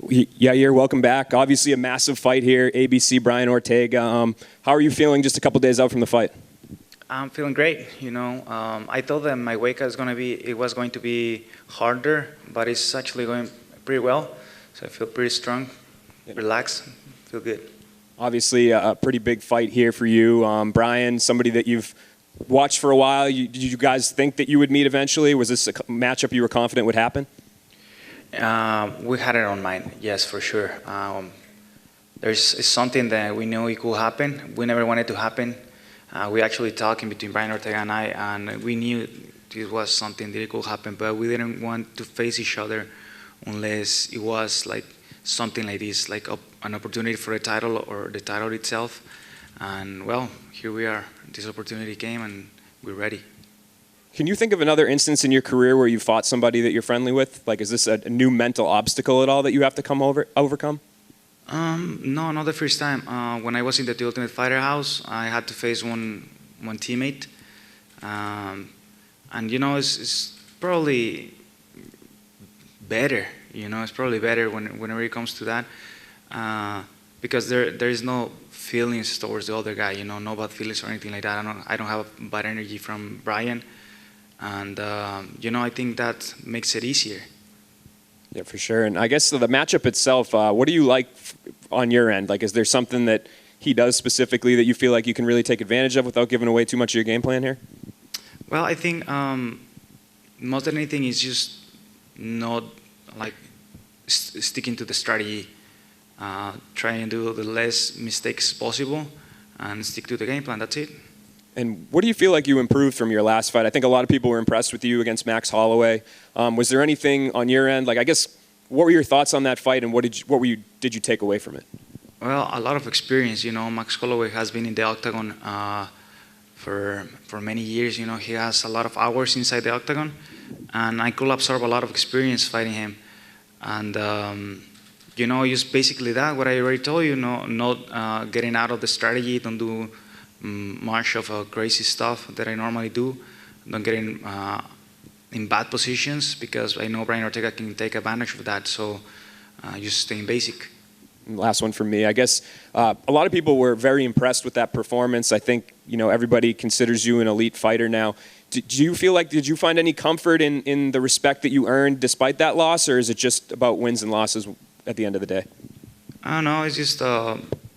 Yair, welcome back. Obviously a massive fight here, ABC, Brian Ortega. How are you feeling just a couple days out from the fight? I'm feeling great. I thought that my weight cut was going to be harder, but it's actually going pretty well. So I feel pretty strong, relaxed, feel good. Obviously a pretty big fight here for you. Brian, somebody that you've watched for a while. Did you guys think that you would meet eventually? Was this a matchup you were confident would happen? We had it on mind, yes, for sure. It's something that we know it could happen. We never wanted it to happen. We actually talked in between Brian Ortega and I, and we knew it was something that it could happen, but we didn't want to face each other unless it was like something like this, like an opportunity for a title or the title itself. And well, here we are. This opportunity came and we're ready. Can you think of another instance in your career where you fought somebody that you're friendly with? Like, is this a new mental obstacle at all that you have to overcome? No, not the first time. When I was in the Ultimate Fighter house, I had to face one teammate. And it's probably better. It's probably better whenever it comes to that. Because there is no feelings towards the other guy, no bad feelings or anything like that. I don't have bad energy from Brian. And, I think that makes it easier. Yeah, for sure. And I guess the matchup itself, what do you like on your end? Like, is there something that he does specifically that you feel like you can really take advantage of without giving away too much of your game plan here? Well, I think most than anything is just not like sticking to the strategy, trying to do the less mistakes possible and stick to the game plan. That's it. And what do you feel like you improved from your last fight? I think a lot of people were impressed with you against Max Holloway. Was there anything on your end? Like, I guess, what were your thoughts on that fight, and what did you take away from it? Well, a lot of experience. Max Holloway has been in the octagon for many years. He has a lot of hours inside the octagon, and I could absorb a lot of experience fighting him. And just basically that. What I already told you. Not getting out of the strategy. Don't do much of crazy stuff that I normally do. Don't get in bad positions because I know Brian Ortega can take advantage of that. So just staying basic. Last one from me. I guess a lot of people were very impressed with that performance. I think everybody considers you an elite fighter now. Did you find any comfort in the respect that you earned despite that loss, or is it just about wins and losses at the end of the day? I don't know. It's just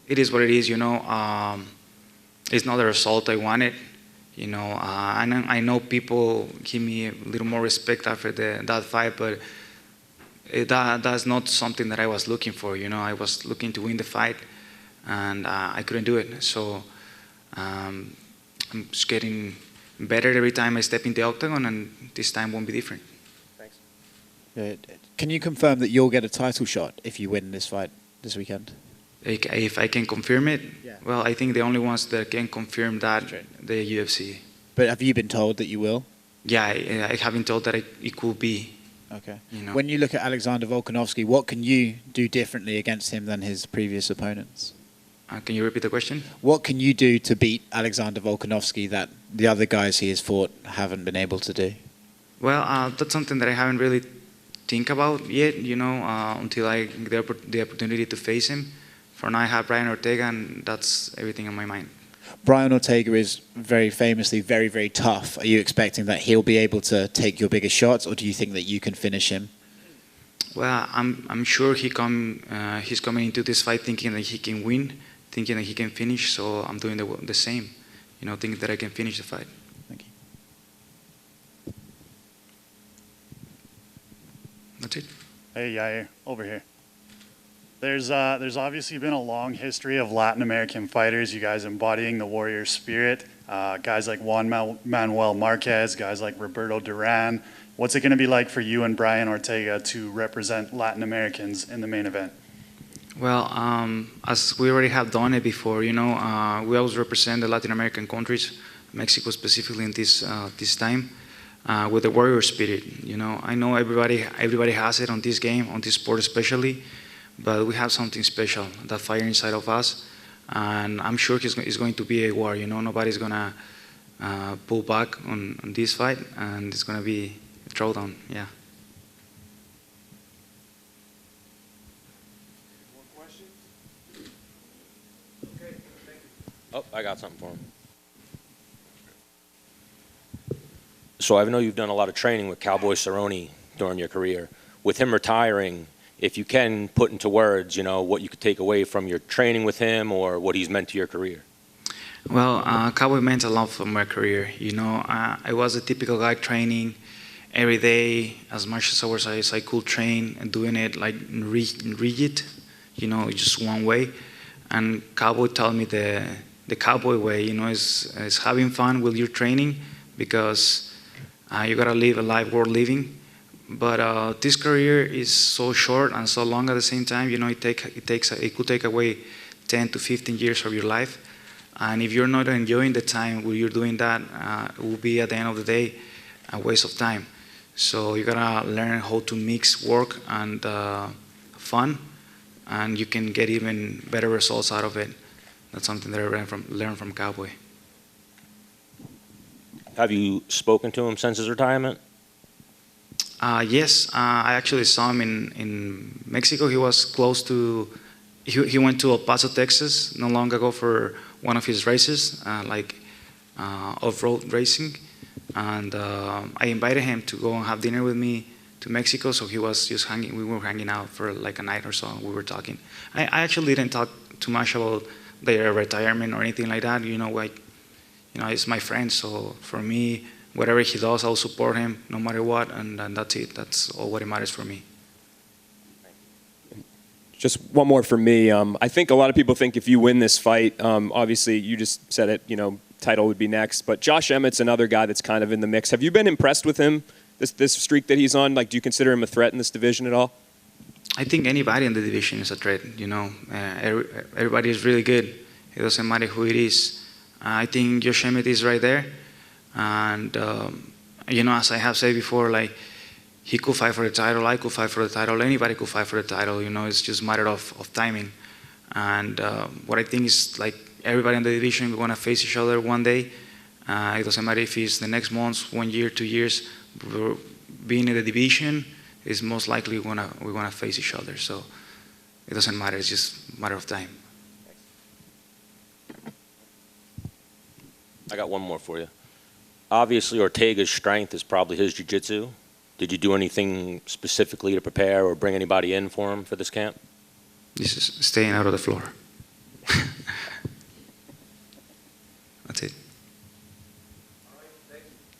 it is what it is. It's not the result I wanted. I know people give me a little more respect after that fight, but that's not something that I was looking for. I was looking to win the fight, and I couldn't do it. So I'm just getting better every time I step in the octagon, and this time won't be different. Thanks. Can you confirm that you'll get a title shot if you win this fight this weekend? If I can confirm it, yeah. Well, I think the only ones that can confirm that, the UFC. But have you been told that you will? Yeah, I have been told that it could be. Okay. When you look at Alexander Volkanovski, what can you do differently against him than his previous opponents? Can you repeat the question? What can you do to beat Alexander Volkanovski that the other guys he has fought haven't been able to do? Well, that's something that I haven't really think about yet, until I get the opportunity to face him. For now, I have Brian Ortega, and that's everything on my mind. Brian Ortega is very famously very, very tough. Are you expecting that he'll be able to take your biggest shots, or do you think that you can finish him? Well, I'm sure he's coming into this fight thinking that he can win, thinking that he can finish. So I'm doing the same, thinking that I can finish the fight. Thank you. That's it. Hey, Yair, over here. There's obviously been a long history of Latin American fighters, you guys embodying the warrior spirit. Guys like Juan Manuel Marquez, guys like Roberto Duran. What's it going to be like for you and Brian Ortega to represent Latin Americans in the main event? Well, as we already have done it before, we always represent the Latin American countries, Mexico specifically in this time, with the warrior spirit. I know everybody has it on this game, on this sport especially. But we have something special, that fire inside of us, and I'm sure it's going to be a war. Nobody's gonna pull back on this fight, and it's gonna be a throwdown. Yeah. Oh, I got something for him. So I know you've done a lot of training with Cowboy Cerrone during your career. With him retiring, if you can put into words, what you could take away from your training with him or what he's meant to your career. Well, Cowboy meant a lot for my career. I was a typical guy training every day as much as I could train and doing it like rigid, just one way. And Cowboy taught me the Cowboy way, is having fun with your training because you gotta live a life worth living. But this career is so short and so long at the same time. It could take away 10 to 15 years of your life. And if you're not enjoying the time where you're doing that, it will be at the end of the day a waste of time. So you gotta learn how to mix work and fun, and you can get even better results out of it. That's something that I learned from Cowboy. Have you spoken to him since his retirement? Yes, I actually saw him in Mexico. He was close to. He went to El Paso, Texas, not long ago for one of his races, off-road racing, and I invited him to go and have dinner with me to Mexico. So he was just hanging. We were hanging out for like a night or so. We were talking. I actually didn't talk too much about their retirement or anything like that. It's my friend. So for me, whatever he does, I'll support him no matter what, and that's it. That's all what matters for me. Just one more for me. I think a lot of people think if you win this fight, obviously you just said it, title would be next. But Josh Emmett's another guy that's kind of in the mix. Have you been impressed with him, this streak that he's on? Like, do you consider him a threat in this division at all? I think anybody in the division is a threat. Everybody is really good. It doesn't matter who it is. I think Josh Emmett is right there. And, as I have said before, like, he could fight for the title, I could fight for the title, anybody could fight for the title. It's just a matter of timing. And what I think is, like, everybody in the division, we want to face each other one day. It doesn't matter if it's the next month, 1 year, 2 years. Being in the division is most likely we're gonna face each other. So it doesn't matter. It's just a matter of time. I got one more for you. Obviously, Ortega's strength is probably his jiu-jitsu. Did you do anything specifically to prepare or bring anybody in for him for this camp? This is staying out of the floor. That's it.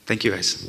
Thank you, guys.